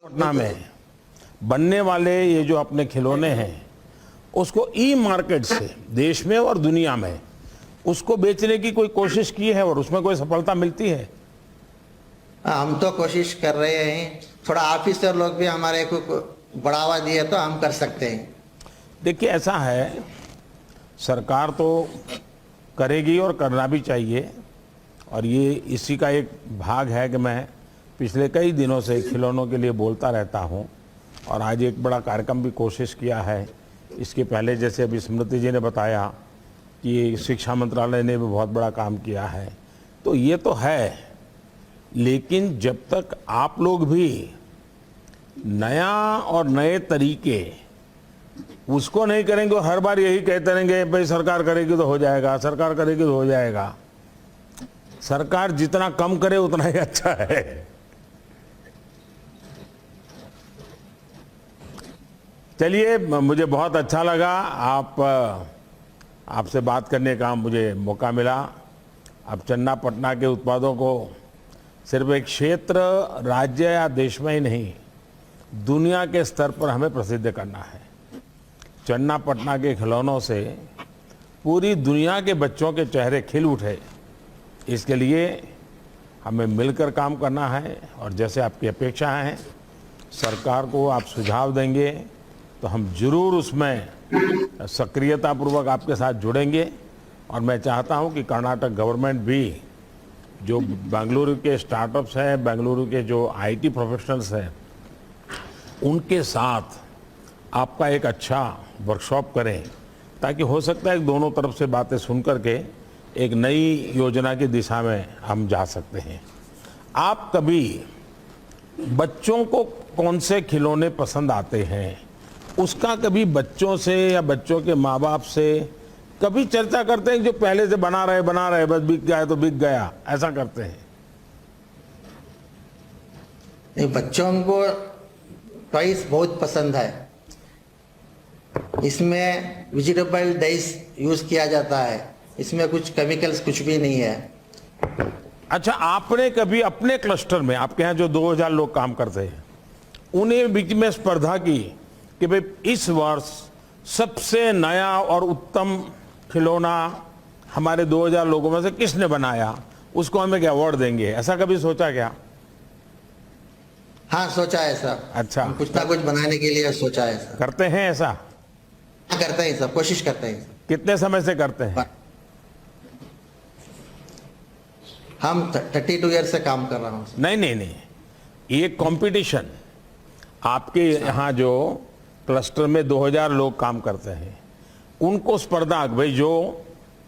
पटना में बनने वाले ये जो अपने खिलौने हैं उसको ई मार्केट से देश में और दुनिया में उसको बेचने की कोई कोशिश की है और उसमें कोई सफलता मिलती है? हम तो कोशिश कर रहे हैं, थोड़ा ऑफिसर लोग भी हमारे को बढ़ावा दिए तो हम कर सकते हैं। देखिए ऐसा है, सरकार तो करेगी और करना भी चाहिए, और ये इसी का एक भाग है कि मैं पिछले कई दिनों से खिलौनों के लिए बोलता रहता हूँ और आज एक बड़ा कार्यक्रम भी कोशिश किया है। इसके पहले जैसे अभी स्मृति जी ने बताया कि शिक्षा मंत्रालय ने भी बहुत बड़ा काम किया है, तो ये तो है, लेकिन जब तक आप लोग भी नया और नए तरीके उसको नहीं करेंगे और हर बार यही कहते रहेंगे भाई सरकार करेगी तो हो जाएगा, सरकार करेगी तो हो जाएगा, सरकार जितना कम करे उतना ही अच्छा है। चलिए, मुझे बहुत अच्छा लगा आपसे बात करने का मुझे मौका मिला। अब चन्नापटना के उत्पादों को सिर्फ एक क्षेत्र, राज्य या देश में ही नहीं, दुनिया के स्तर पर हमें प्रसिद्ध करना है। चन्नापटना के खिलौनों से पूरी दुनिया के बच्चों के चेहरे खिल उठे, इसके लिए हमें मिलकर काम करना है। और जैसे आपकी अपेक्षा है, सरकार को आप सुझाव देंगे तो हम जरूर उसमें सक्रियतापूर्वक आपके साथ जुड़ेंगे। और मैं चाहता हूं कि कर्नाटक गवर्नमेंट भी, जो बेंगलुरु के स्टार्टअप्स हैं, बेंगलुरु के जो आईटी प्रोफेशनल्स हैं, उनके साथ आपका एक अच्छा वर्कशॉप करें, ताकि हो सकता है दोनों तरफ से बातें सुन करके एक नई योजना की दिशा में हम जा सकते हैं। आप कभी बच्चों को कौन से खिलौने पसंद आते हैं, उसका कभी बच्चों से या बच्चों के माँ बाप से कभी चर्चा करते हैं? जो पहले से बना रहे बस बिक गया तो बिक गया, ऐसा करते हैं? बच्चों को टॉयज बहुत पसंद है। इसमें वेजिटेबल डाइस यूज किया जाता है, इसमें कुछ केमिकल्स कुछ भी नहीं है। अच्छा, आपने कभी अपने क्लस्टर में, आपके यहाँ जो 2000 लोग काम करते हैं, उन्हें बीच में स्पर्धा की कि भाई इस वर्ष सबसे नया और उत्तम खिलौना हमारे 2000 लोगों में से किसने बनाया, उसको हमें क्या अवार्ड देंगे, ऐसा कभी सोचा क्या? हाँ, सोचा है सर। अच्छा, कुछ ना कुछ बनाने के लिए सोचा है सर। करते हैं ऐसा? हाँ, करते हैं सर, कोशिश करते हैं। कितने समय से करते हैं? हम 32 ईयर से काम कर रहा हूँ। नहीं, ये कंपटीशन, आपके यहाँ जो क्लस्टर में 2000 लोग काम करते हैं, उनको स्पर्धा, भाई जो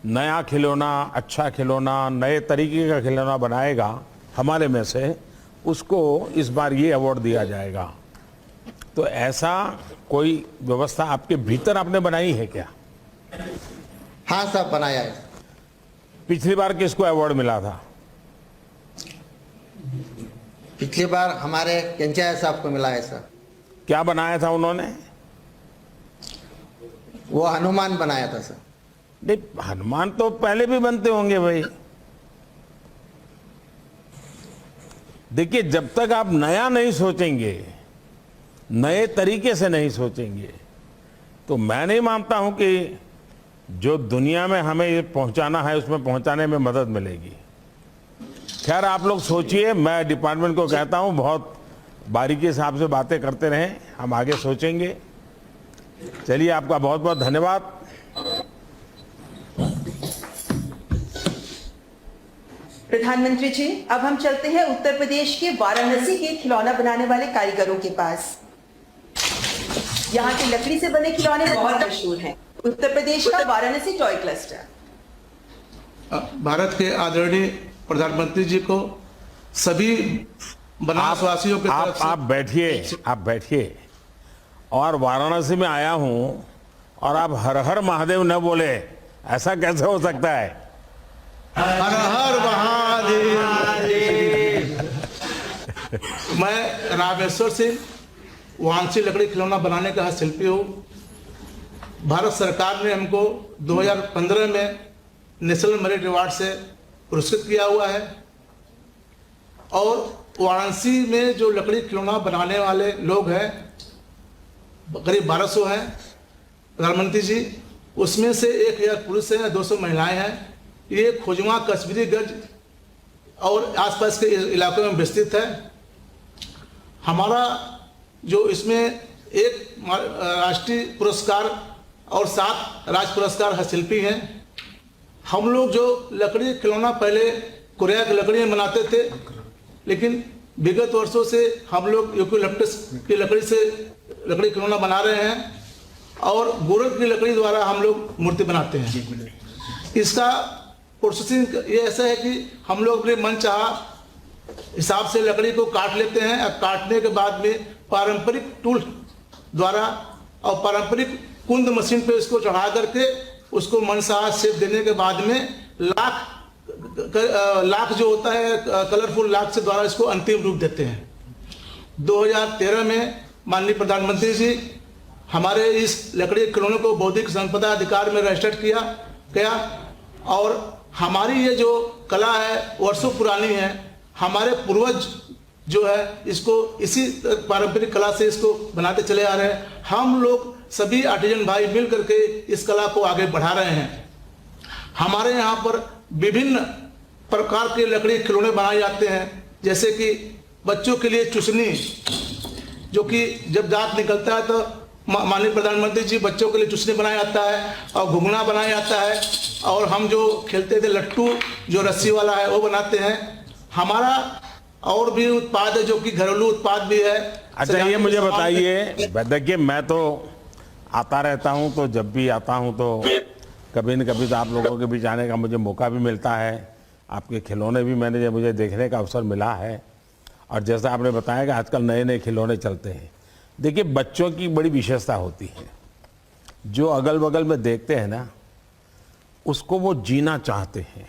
नया खिलौना, अच्छा खिलौना, नए तरीके का खिलौना बनाएगा हमारे में से, उसको इस बार ये अवार्ड दिया जाएगा। तो ऐसा कोई व्यवस्था आपके भीतर आपने बनाई है क्या? हाँ सर, बनाया है। पिछली बार किसको अवार्ड मिला था? पिछली बार हमारे केंचाया साहब को मिला है सर। क्या बनाया था उन्होंने? वो हनुमान बनाया था सर। नहीं, हनुमान तो पहले भी बनते होंगे भाई। देखिए, जब तक आप नया नहीं सोचेंगे, नए तरीके से नहीं सोचेंगे, तो मैं नहीं मानता हूं कि जो दुनिया में हमें ये पहुंचाना है उसमें पहुंचाने में मदद मिलेगी। खैर, आप लोग सोचिए, मैं डिपार्टमेंट को कहता हूं बहुत बारीकी से आपसे बातें करते रहें, हम आगे सोचेंगे। चलिए, आपका बहुत बहुत धन्यवाद। प्रधानमंत्री जी, अब हम चलते हैं उत्तर प्रदेश के वाराणसी के खिलौना बनाने वाले कारीगरों के पास। यहाँ के लकड़ी से बने खिलौने बहुत मशहूर हैं। उत्तर प्रदेश का वाराणसी टॉय क्लस्टर। भारत के आदरणीय प्रधानमंत्री जी को सभी बनारस वासियों के तरफ से आप बैठिए। और वाराणसी में आया हूं और आप हर हर महादेव न बोले, ऐसा कैसे हो सकता है? हर हर महादेव। मैं रामेश्वर सिंह वाराणसी लकड़ी खिलौना बनाने का शिल्पी हूँ। भारत सरकार ने हमको 2015 में नेशनल मेरिट अवार्ड से पुरस्कृत किया हुआ है और वाराणसी में जो लकड़ी खिलौना बनाने वाले लोग हैं करीब 1200 हैं प्रधानमंत्री जी, उसमें से 1000 पुरुष हैं, 200 महिलाएं हैं। ये खोजमा, कश्मीरी गज और आसपास के इलाकों में विस्तृत है। हमारा जो इसमें एक राष्ट्रीय पुरस्कार और 7 राज्य पुरस्कार हस्तशिल्पी हैं। हम लोग जो लकड़ी खिलौना पहले कोरिया की लकड़ी में बनाते थे, लेकिन विगत वर्षों से हम लोग यूकेलिप्टस की लकड़ी से लकड़ी खिलौना बना रहे हैं और गोरख की लकड़ी द्वारा हम लोग मूर्ति बनाते हैं। इसका प्रोसेसिंग ये ऐसा है कि हम लोग अपने मन चाहा हिसाब से लकड़ी को काट लेते हैं और काटने के बाद में पारंपरिक टूल द्वारा और पारंपरिक कुंद मशीन पे इसको चढ़ा करके उसको मनचाहा शेप देने के बाद में लाख जो होता है कलरफुल लाख से द्वारा इसको अंतिम रूप देते हैं। 2013 में माननीय प्रधानमंत्री जी हमारे इस लकड़ी खिलौनों को बौद्धिक संपदा अधिकार में रजिस्टर्ड किया गया और हमारी ये जो कला है वर्षों पुरानी है। हमारे पूर्वज जो है इसको इसी पारंपरिक कला से इसको बनाते चले आ रहे हैं। हम लोग सभी आर्टिजन भाई मिल करके इस कला को आगे बढ़ा रहे हैं। हमारे यहाँ पर विभिन्न प्रकार के लकड़ी खिलौने बनाए जाते हैं, जैसे कि बच्चों के लिए चुसनी, जो कि जब दांत निकलता है तो माननीय प्रधानमंत्री जी बच्चों के लिए चुसनी बनाया जाता है और घुघना बनाया जाता है। और हम जो खेलते थे लट्टू जो रस्सी वाला है वो बनाते हैं। हमारा और भी उत्पाद है जो कि घरेलू उत्पाद भी है। अच्छा, ये मुझे बताइए, देखिए मैं तो आता रहता हूँ, तो जब भी आता हूँ तो कभी न कभी तो आप लोगों के बीच आने का मुझे मौका भी मिलता है। आपके खिलौने भी मुझे देखने का अवसर मिला है। और जैसा आपने बताया कि आजकल नए नए खिलौने चलते हैं। देखिए, बच्चों की बड़ी विशेषता होती है, जो अगल बगल में देखते हैं ना उसको वो जीना चाहते हैं।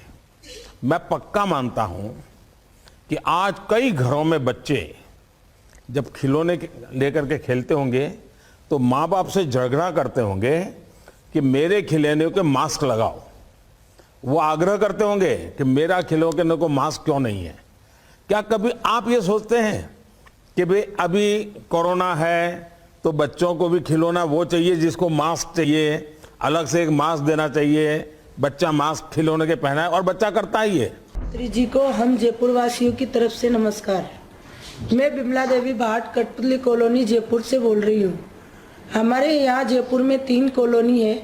मैं पक्का मानता हूँ कि आज कई घरों में बच्चे जब खिलौने लेकर के खेलते होंगे तो माँ बाप से झगड़ा करते होंगे कि मेरे खिलौने को मास्क लगाओ। वो आग्रह करते होंगे कि मेरा खिलौने को मास्क क्यों नहीं है। क्या कभी आप ये सोचते हैं कि भाई अभी कोरोना है तो बच्चों को भी खिलौना वो चाहिए जिसको मास्क चाहिए, अलग से एक मास्क देना चाहिए, बच्चा मास्क खिलौने के पहना है, और बच्चा करता ही है। मंत्री जी को हम जयपुर वासियों की तरफ से नमस्कार। मैं बिमला देवी भाट कठपुतली कॉलोनी जयपुर से बोल रही हूँ। हमारे यहाँ जयपुर में 3 कॉलोनी है।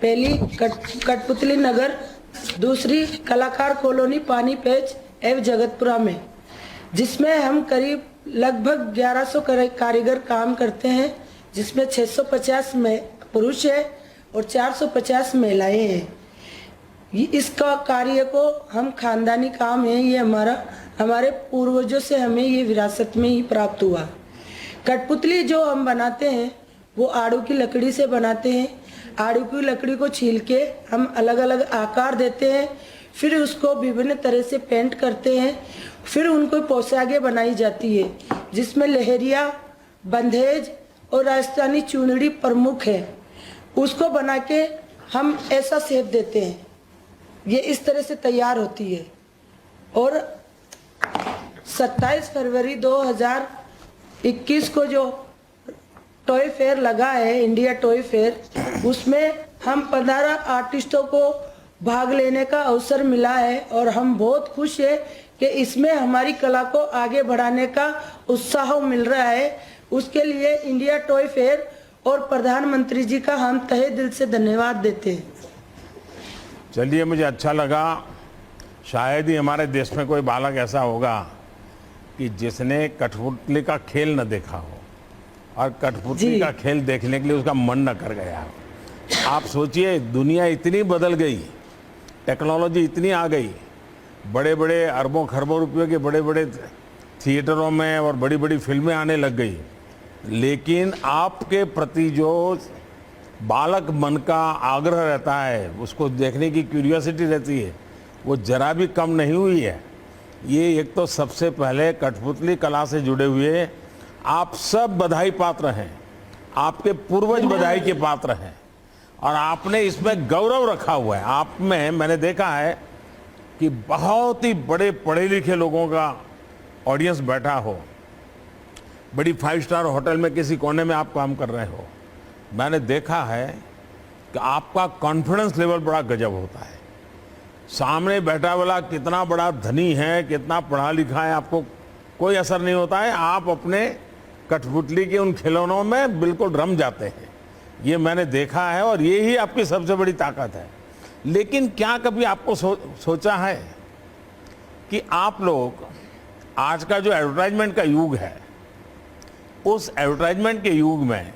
पहली कठपुतली नगर, दूसरी कलाकार कॉलोनी पानी पेच एवं जगतपुरा में, जिसमें हम करीब लगभग 1100 कारीगर काम करते हैं, जिसमें 650 में पुरुष है और 450 महिलाएं हैं। इसका कार्य को हम खानदानी काम है, ये हमारे पूर्वजों से हमें ये विरासत में ही प्राप्त हुआ। कठपुतली जो हम बनाते हैं वो आड़ू की लकड़ी से बनाते हैं। आड़ू की लकड़ी को छील के हम अलग अलग आकार देते हैं, फिर उसको विभिन्न तरह से पेंट करते हैं, फिर उनको पोशाकें बनाई जाती है, जिसमें लहरिया, बंधेज और राजस्थानी चुनरी प्रमुख है। उसको बना के हम ऐसा शेप देते हैं, ये इस तरह से तैयार होती है। और 27 फरवरी 2021 को जो टॉय फेयर लगा है, इंडिया टॉय फेयर, उसमें हम 15 आर्टिस्टों को भाग लेने का अवसर मिला है और हम बहुत खुश हैं कि इसमें हमारी कला को आगे बढ़ाने का उत्साह मिल रहा है। उसके लिए इंडिया टॉय फेयर और प्रधानमंत्री जी का हम तहे दिल से धन्यवाद देते हैं। चलिए, मुझे अच्छा लगा। शायद ही हमारे देश में कोई बालक ऐसा होगा कि जिसने कठपुतली का खेल न देखा हो और कठपुतली का खेल देखने के लिए उसका मन न कर गया हो। आप सोचिए, दुनिया इतनी बदल गई, टेक्नोलॉजी इतनी आ गई, बड़े बड़े अरबों खरबों रुपयों के बड़े बड़े थिएटरों में और बड़ी बड़ी फिल्में आने लग गई, लेकिन आपके प्रति जो बालक मन का आग्रह रहता है, उसको देखने की क्यूरियोसिटी रहती है, वो जरा भी कम नहीं हुई है। ये एक तो सबसे पहले कठपुतली कला से जुड़े हुए आप सब बधाई पात्र हैं, आपके पूर्वज बधाई के पात्र हैं और आपने इसमें गौरव रखा हुआ है। आप में मैंने देखा है कि बहुत ही बड़े पढ़े लिखे लोगों का ऑडियंस बैठा हो, बड़ी 5 स्टार होटल में किसी कोने में आप काम कर रहे हो, मैंने देखा है कि आपका कॉन्फिडेंस लेवल बड़ा गजब होता है। सामने बैठा वाला कितना बड़ा धनी है, कितना पढ़ा लिखा है, आपको कोई असर नहीं होता है। आप अपने कठपुतली के उन खिलौनों में बिल्कुल रम जाते हैं। ये मैंने देखा है और ये ही आपकी सबसे बड़ी ताकत है। लेकिन क्या कभी आपको सोचा है कि आप लोग आज का जो एडवर्टाइजमेंट का युग है, उस एडवर्टाइजमेंट के युग में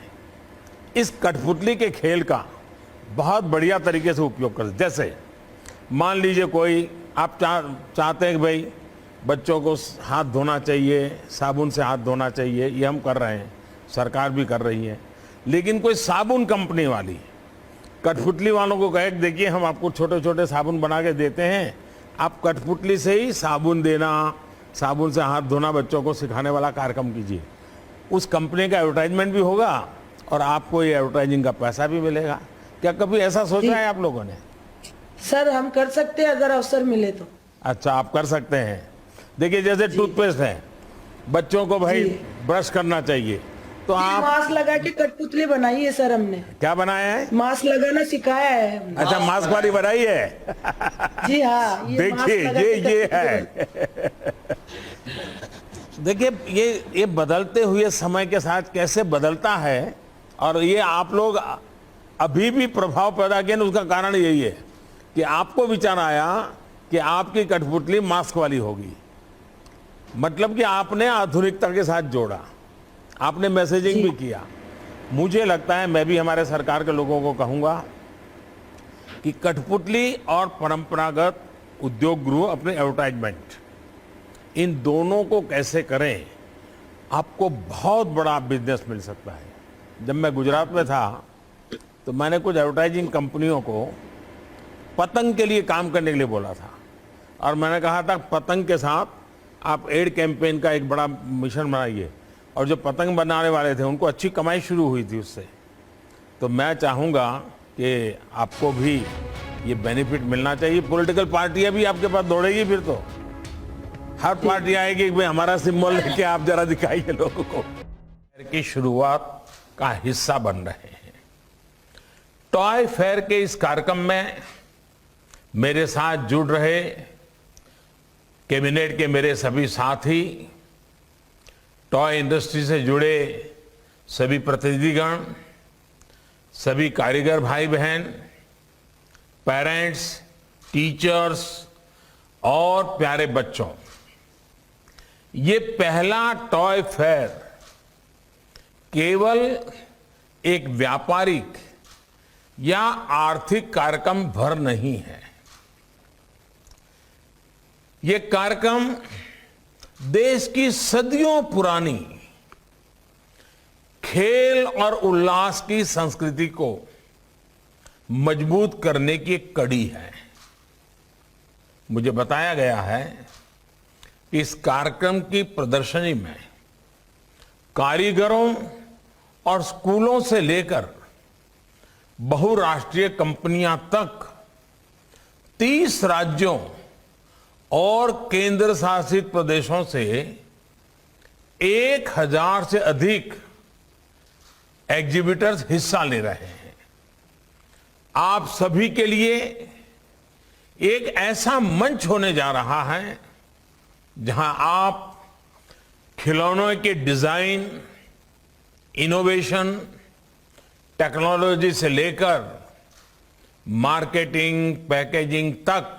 इस कठपुतली के खेल का बहुत बढ़िया तरीके से उपयोग कर। जैसे मान लीजिए कोई आप चाहते हैं कि भाई बच्चों को हाथ धोना चाहिए, साबुन से हाथ धोना चाहिए, ये हम कर रहे हैं, सरकार भी कर रही है। लेकिन कोई साबुन कंपनी वाली कठपुतली वालों को कहे देखिए हम आपको छोटे छोटे साबुन बना के देते हैं, आप कठपुतली से ही साबुन देना, साबुन से हाथ धोना बच्चों को सिखाने वाला कार्यक्रम कीजिए। उस कंपनी का एडवर्टाइजमेंट भी होगा और आपको ये एडवर्टाइजिंग का पैसा भी मिलेगा। क्या कभी ऐसा सोचा है आप लोगों ने? सर हम कर सकते हैं अगर अवसर मिले तो। अच्छा, आप कर सकते हैं। देखिए जैसे टूथपेस्ट है, बच्चों को भाई ब्रश करना चाहिए, तो आप मास्क लगा के कठपुतली बनाई है सर हमने। क्या बनाया है? मास्क लगाना सिखाया है हमने। अच्छा, मास्क वाली बनाई है। जी हाँ, देखिए ये है। देखिए ये बदलते हुए समय के साथ कैसे बदलता है, और ये आप लोग अभी भी प्रभाव पैदा किए, उसका कारण यही है कि आपको विचार आया कि आपकी कठपुतली मास्क वाली होगी। मतलब कि आपने आधुनिकता के साथ जोड़ा, आपने मैसेजिंग भी किया। मुझे लगता है, मैं भी हमारे सरकार के लोगों को कहूंगा कि कठपुतली और परंपरागत उद्योग गृह अपने एडवर्टाइजमेंट, इन दोनों को कैसे करें, आपको बहुत बड़ा बिजनेस मिल सकता है। जब मैं गुजरात में था तो मैंने कुछ एडवर्टाइजिंग कंपनियों को पतंग के लिए काम करने के लिए बोला था, और मैंने कहा था पतंग के साथ आप एड कैंपेन का एक बड़ा मिशन बनाइए। और जो पतंग बनाने वाले थे उनको अच्छी कमाई शुरू हुई थी उससे। तो मैं चाहूँगा कि आपको भी ये बेनिफिट मिलना चाहिए। पॉलिटिकल पार्टियां भी आपके पास दौड़ेगी, फिर तो हर पार्टी आएगी कि भाई हमारा सिंबल लेके आप जरा दिखाइए लोगों को। की शुरुआत का हिस्सा बन रहे हैं। टॉय फेयर के इस कार्यक्रम में मेरे साथ जुड़ रहे कैबिनेट के मेरे सभी साथी, टॉय इंडस्ट्री से जुड़े सभी प्रतिनिधिगण, सभी कारीगर भाई बहन, पेरेंट्स, टीचर्स और प्यारे बच्चों, ये पहला टॉय फेयर केवल एक व्यापारिक या आर्थिक कार्यक्रम भर नहीं है। ये कार्यक्रम देश की सदियों पुरानी खेल और उल्लास की संस्कृति को मजबूत करने की एक कड़ी है। मुझे बताया गया है कि इस कार्यक्रम की प्रदर्शनी में कारीगरों और स्कूलों से लेकर बहुराष्ट्रीय कंपनियां तक 30 राज्यों और केंद्र शासित प्रदेशों से 1000 से अधिक एग्जीबिटर्स हिस्सा ले रहे हैं। आप सभी के लिए एक ऐसा मंच होने जा रहा है जहां आप खिलौनों के डिजाइन, इनोवेशन, टेक्नोलॉजी से लेकर मार्केटिंग, पैकेजिंग तक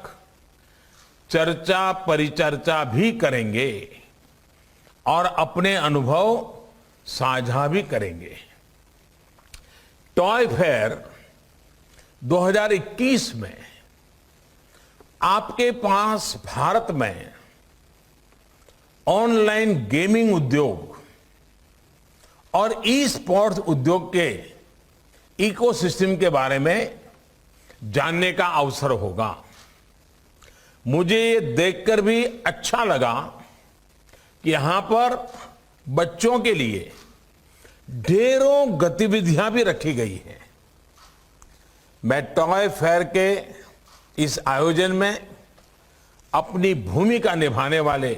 चर्चा परिचर्चा भी करेंगे और अपने अनुभव साझा भी करेंगे। टॉय फेयर 2021 में आपके पास भारत में ऑनलाइन गेमिंग उद्योग और ई स्पोर्ट्स उद्योग के इकोसिस्टम के बारे में जानने का अवसर होगा। मुझे ये देखकर भी अच्छा लगा कि यहां पर बच्चों के लिए ढेरों गतिविधियां भी रखी गई हैं। मैं टॉय फेयर के इस आयोजन में अपनी भूमिका निभाने वाले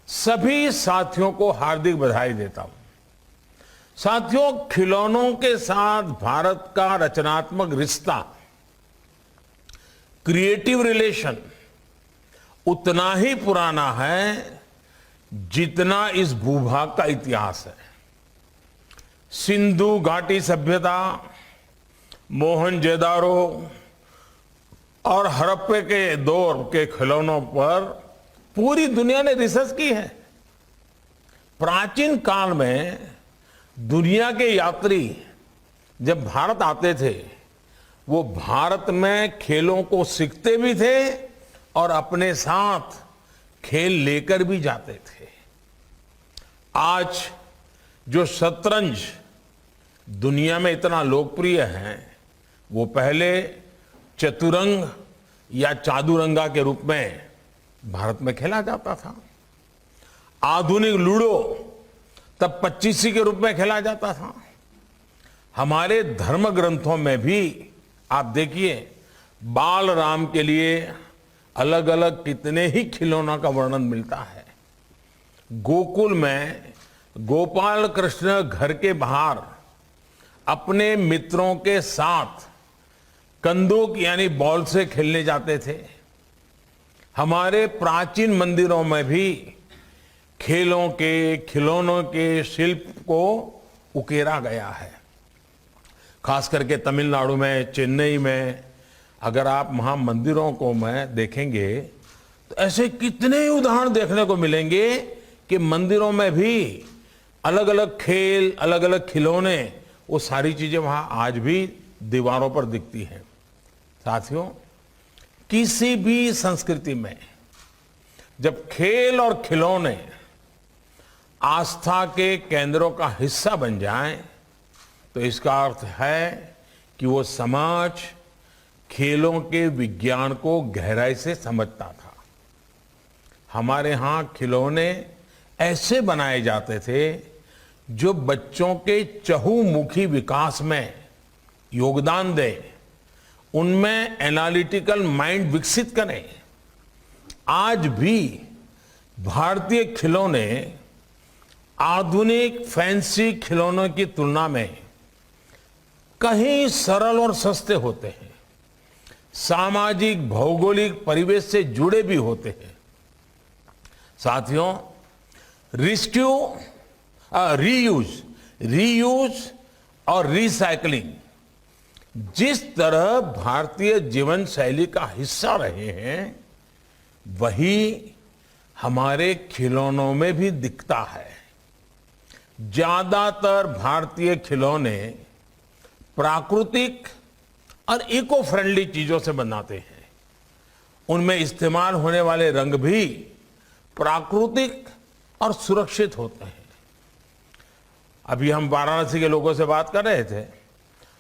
सभी साथियों को हार्दिक बधाई देता हूं। साथियों, खिलौनों के साथ भारत का रचनात्मक रिश्ता, क्रिएटिव रिलेशन उतना ही पुराना है जितना इस भूभाग का इतिहास है। सिंधु घाटी सभ्यता, मोहनजोदारो और हड़प्पा के दौर के खिलौनों पर पूरी दुनिया ने रिसर्च की है। प्राचीन काल में दुनिया के यात्री जब भारत आते थे, वो भारत में खेलों को सीखते भी थे और अपने साथ खेल लेकर भी जाते थे। आज जो शतरंज दुनिया में इतना लोकप्रिय है, वो पहले चतुरंग या चादुरंगा के रूप में भारत में खेला जाता था। आधुनिक लूडो तब पच्चीसी के रूप में खेला जाता था। हमारे धर्म ग्रंथों में भी आप देखिए, बाल राम के लिए अलग अलग कितने ही खिलौनों का वर्णन मिलता है। गोकुल में गोपाल कृष्ण घर के बाहर अपने मित्रों के साथ कंदूक यानी बॉल से खेलने जाते थे। हमारे प्राचीन मंदिरों में भी खेलों के, खिलौनों के शिल्प को उकेरा गया है। खास करके तमिलनाडु में, चेन्नई में अगर आप वहां मंदिरों को में देखेंगे तो ऐसे कितने ही उदाहरण देखने को मिलेंगे कि मंदिरों में भी अलग अलग खेल, अलग अलग खिलौने, वो सारी चीजें वहां आज भी दीवारों पर दिखती हैं। साथियों, किसी भी संस्कृति में जब खेल और खिलौने आस्था के केंद्रों का हिस्सा बन जाएं, तो इसका अर्थ है कि वो समाज खेलों के विज्ञान को गहराई से समझता था। हमारे यहां खिलौने ऐसे बनाए जाते थे जो बच्चों के चहुमुखी विकास में योगदान दें, उनमें एनालिटिकल माइंड विकसित करें। आज भी भारतीय खिलौने आधुनिक फैंसी खिलौनों की तुलना में कहीं सरल और सस्ते होते हैं, सामाजिक भौगोलिक परिवेश से जुड़े भी होते हैं। साथियों, रीयूज और रिसाइकलिंग जिस तरह भारतीय जीवन शैली का हिस्सा रहे हैं, वही हमारे खिलौनों में भी दिखता है। ज्यादातर भारतीय खिलौने प्राकृतिक और इको फ्रेंडली चीजों से बनाते हैं। उनमें इस्तेमाल होने वाले रंग भी प्राकृतिक और सुरक्षित होते हैं। अभी हम वाराणसी के लोगों से बात कर रहे थे।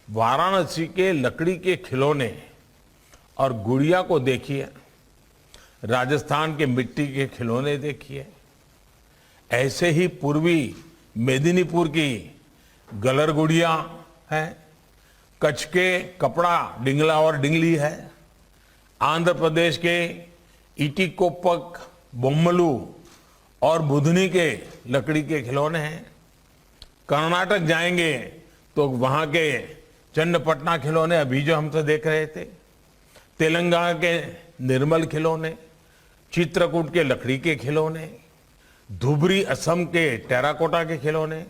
वाराणसी के लकड़ी के खिलौने और गुड़िया को देखिए, राजस्थान के मिट्टी के खिलौने देखिए, ऐसे ही पूर्वी मेदिनीपुर की गलर गुड़िया है, कच्छ के कपड़ा डिंगला और डिंगली है, आंध्र प्रदेश के इटिकोपक, बोम्मलू और बुधनी के लकड़ी के खिलौने हैं। कर्नाटक जाएंगे तो वहां के चन्नपटना खिलौने अभी जो हम तो देख रहे थे, तेलंगाना के निर्मल खिलौने, चित्रकूट के लकड़ी के खिलौने, धुबरी असम के टेराकोटा के खिलौने,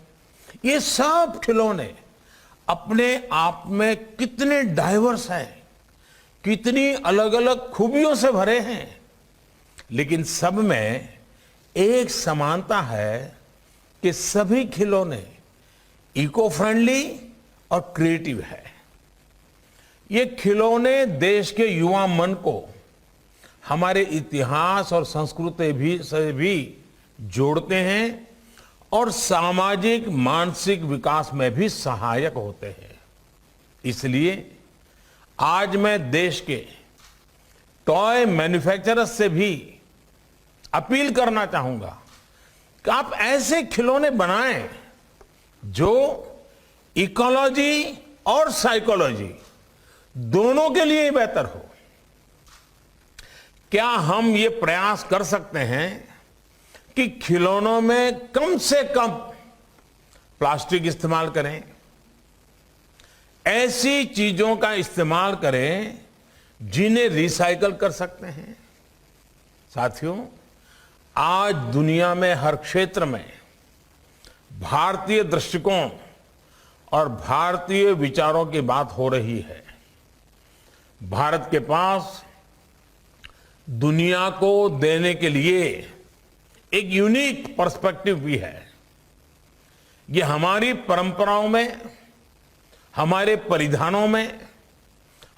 ये सब खिलौने अपने आप में कितने डाइवर्स हैं, कितनी अलग अलग खूबियों से भरे हैं, लेकिन सब में एक समानता है कि सभी खिलौने इको फ्रेंडली और क्रिएटिव है। ये खिलौने देश के युवा मन को हमारे इतिहास और संस्कृति से भी जोड़ते हैं और सामाजिक मानसिक विकास में भी सहायक होते हैं। इसलिए आज मैं देश के टॉय मैन्युफैक्चरर्स से भी अपील करना चाहूंगा कि आप ऐसे खिलौने बनाएं जो इकोलॉजी और साइकोलॉजी दोनों के लिए बेहतर हो। क्या हम ये प्रयास कर सकते हैं कि खिलौनों में कम से कम प्लास्टिक इस्तेमाल करें, ऐसी चीजों का इस्तेमाल करें जिन्हें रिसाइकल कर सकते हैं। साथियों, आज दुनिया में हर क्षेत्र में भारतीय दृष्टिकोण और भारतीय विचारों की बात हो रही है। भारत के पास दुनिया को देने के लिए एक यूनिक पर्सपेक्टिव भी है। ये हमारी परंपराओं में, हमारे परिधानों में,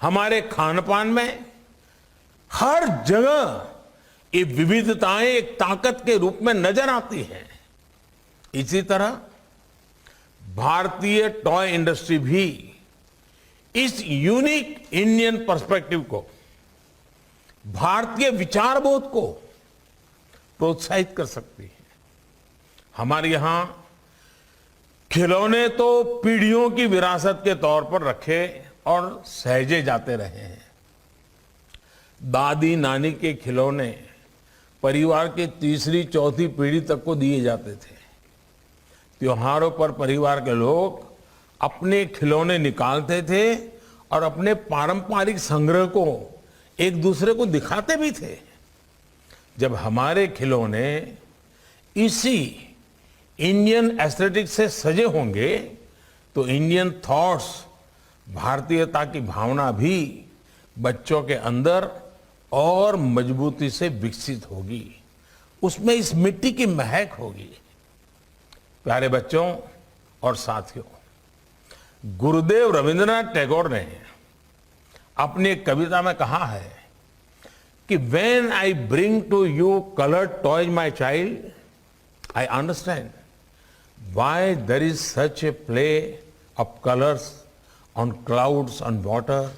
हमारे खान पान में, हर जगह ये विविधताएं एक ताकत के रूप में नजर आती हैं। इसी तरह भारतीय टॉय इंडस्ट्री भी इस यूनिक इंडियन पर्सपेक्टिव को, भारतीय विचारबोध को प्रोत्साहित कर सकती है। हमारे यहां खिलौने तो पीढ़ियों की विरासत के तौर पर रखे और सहेजे जाते रहे हैं। दादी नानी के खिलौने परिवार के तीसरी चौथी पीढ़ी तक को दिए जाते थे। त्योहारों पर परिवार के लोग अपने खिलौने निकालते थे और अपने पारंपरिक संग्रह को एक दूसरे को दिखाते भी थे। जब हमारे खिलौने इसी इंडियन एस्थेटिक से सजे होंगे तो इंडियन थॉट्स, भारतीयता की भावना भी बच्चों के अंदर और मजबूती से विकसित होगी। उसमें इस मिट्टी की महक होगी। प्यारे बच्चों और साथियों, गुरुदेव रविंद्रनाथ टैगोर ने अपनी एक कविता में कहा है कि when I bring to you colored toys, my child, I understand why there is such a play of colors on clouds and water,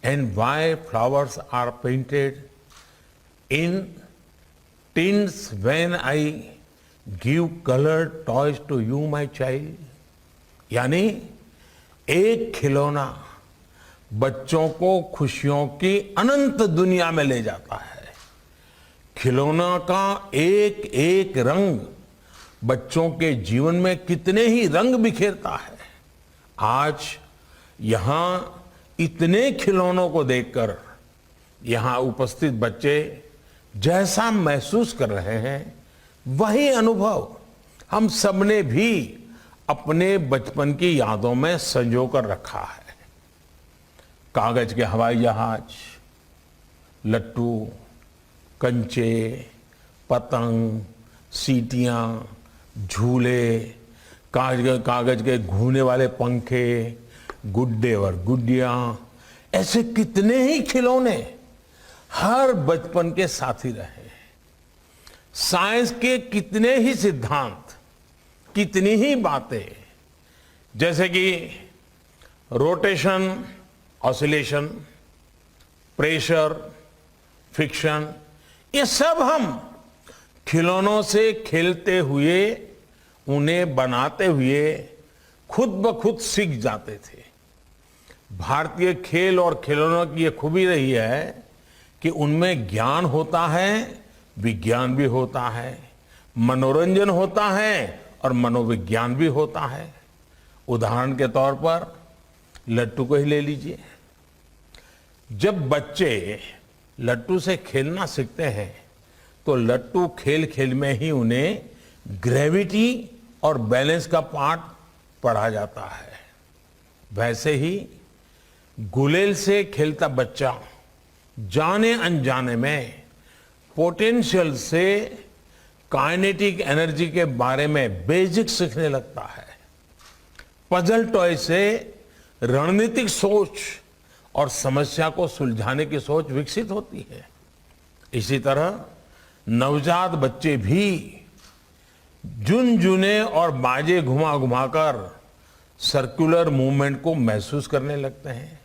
and why flowers are painted in tints when I give colored toys to you, my child. यानी एक खिलौना बच्चों को खुशियों की अनंत दुनिया में ले जाता है। खिलौना का एक एक रंग बच्चों के जीवन में कितने ही रंग बिखेरता है। आज यहां इतने खिलौनों को देखकर यहां उपस्थित बच्चे जैसा महसूस कर रहे हैं, वही अनुभव हम सबने भी अपने बचपन की यादों में संजो कर रखा है। कागज के हवाई जहाज, लट्टू, कंचे, पतंग, सीटियां, झूले, कागज के घूमने वाले पंखे, गुड्डे और गुड्डियां, ऐसे कितने ही खिलौने हर बचपन के साथी रहे। साइंस के कितने ही सिद्धांत, कितनी ही बातें, जैसे कि रोटेशन, ऑसिलेशन, प्रेशर, फ्रिक्शन, ये सब हम खिलौनों से खेलते हुए, उन्हें बनाते हुए खुद ब खुद सीख जाते थे। भारतीय खेल और खिलौनों की ये खूबी रही है कि उनमें ज्ञान होता है, विज्ञान भी होता है, मनोरंजन होता है और मनोविज्ञान भी होता है। उदाहरण के तौर पर लट्टू को ही ले लीजिए। जब बच्चे लट्टू से खेलना सीखते हैं तो लट्टू खेल खेल में ही उन्हें ग्रेविटी और बैलेंस का पाठ पढ़ा जाता है। वैसे ही गुलेल से खेलता बच्चा जाने अनजाने में पोटेंशियल से काइनेटिक एनर्जी के बारे में बेसिक सीखने लगता है। पजल टॉय से रणनीतिक सोच और समस्या को सुलझाने की सोच विकसित होती है। इसी तरह नवजात बच्चे भी झुनझुने और बाजे घुमा घुमाकर सर्कुलर मूवमेंट को महसूस करने लगते हैं।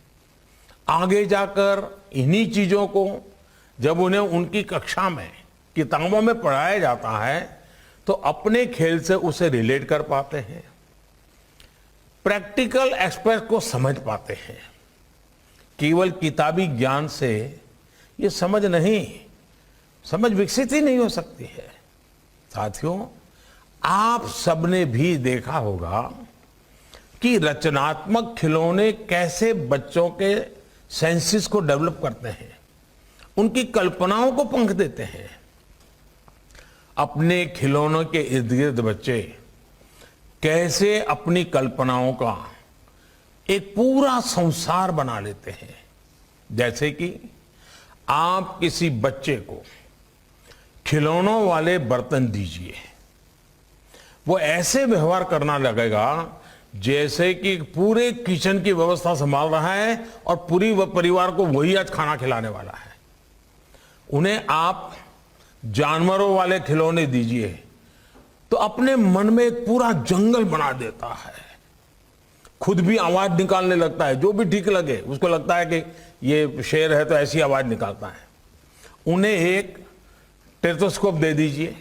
आगे जाकर इन्हीं चीजों को जब उन्हें उनकी कक्षा में, किताबों में पढ़ाया जाता है तो अपने खेल से उसे रिलेट कर पाते हैं, प्रैक्टिकल एस्पेक्ट को समझ पाते हैं। केवल किताबी ज्ञान से ये समझ विकसित ही नहीं हो सकती है। साथियों, आप सबने भी देखा होगा कि रचनात्मक खिलौने कैसे बच्चों के सेंसेस को डेवलप करते हैं, उनकी कल्पनाओं को पंख देते हैं। अपने खिलौनों के इर्द गिर्द बच्चे कैसे अपनी कल्पनाओं का एक पूरा संसार बना लेते हैं। जैसे कि आप किसी बच्चे को खिलौनों वाले बर्तन दीजिए, वो ऐसे व्यवहार करना लगेगा जैसे कि पूरे किचन की व्यवस्था संभाल रहा है और पूरी परिवार को वही आज खाना खिलाने वाला है। उन्हें आप जानवरों वाले खिलौने दीजिए तो अपने मन में एक पूरा जंगल बना देता है, खुद भी आवाज निकालने लगता है, जो भी ठीक लगे उसको लगता है कि ये शेर है तो ऐसी आवाज निकालता है। उन्हें एक टेथोस्कोप दे दीजिए,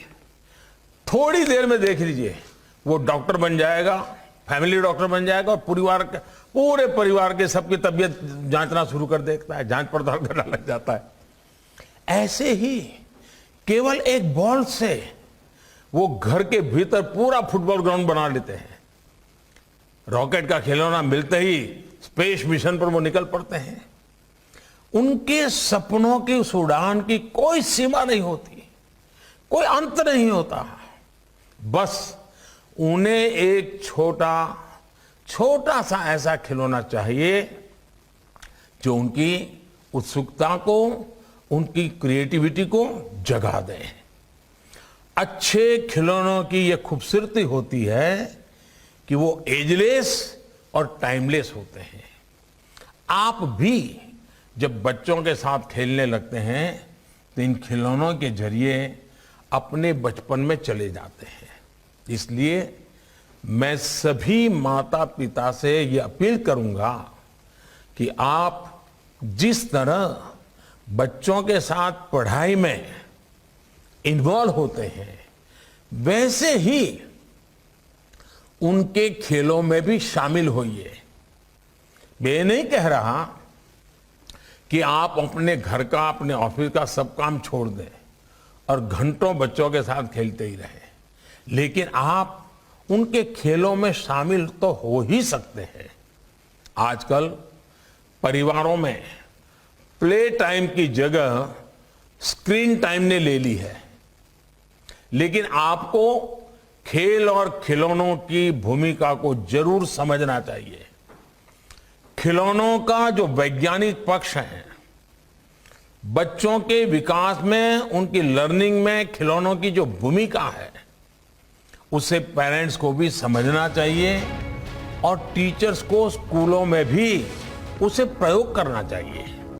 थोड़ी देर में देख लीजिए वो डॉक्टर बन जाएगा, फैमिली डॉक्टर बन जाएगा और पूरे परिवार के सबकी तबीयत जांचना शुरू कर देता है, जांच पड़ताल करना लग जाता है। ऐसे ही केवल एक बॉल से वो घर के भीतर पूरा फुटबॉल ग्राउंड बना लेते हैं। रॉकेट का खिलौना मिलते ही स्पेस मिशन पर वो निकल पड़ते हैं। उनके सपनों की उस उड़ान की कोई सीमा नहीं होती, कोई अंत नहीं होता। बस उन्हें एक छोटा सा ऐसा खिलौना चाहिए जो उनकी उत्सुकता को, उनकी क्रिएटिविटी को जगा दे। अच्छे खिलौनों की यह खूबसूरती होती है कि वो एजलेस और टाइमलेस होते हैं। आप भी जब बच्चों के साथ खेलने लगते हैं तो इन खिलौनों के जरिए अपने बचपन में चले जाते हैं। इसलिए मैं सभी माता पिता से ये अपील करूंगा कि आप जिस तरह बच्चों के साथ पढ़ाई में इन्वॉल्व होते हैं, वैसे ही उनके खेलों में भी शामिल होइए। मैं ये नहीं कह रहा कि आप अपने घर का, अपने ऑफिस का सब काम छोड़ दें और घंटों बच्चों के साथ खेलते ही रहें, लेकिन आप उनके खेलों में शामिल तो हो ही सकते हैं। आजकल परिवारों में प्ले टाइम की जगह स्क्रीन टाइम ने ले ली है, लेकिन आपको खेल और खिलौनों की भूमिका को जरूर समझना चाहिए। खिलौनों का जो वैज्ञानिक पक्ष है, बच्चों के विकास में, उनकी लर्निंग में खिलौनों की जो भूमिका है, उसे पेरेंट्स को भी समझना चाहिए और टीचर्स को स्कूलों में भी उसे प्रयोग करना चाहिए।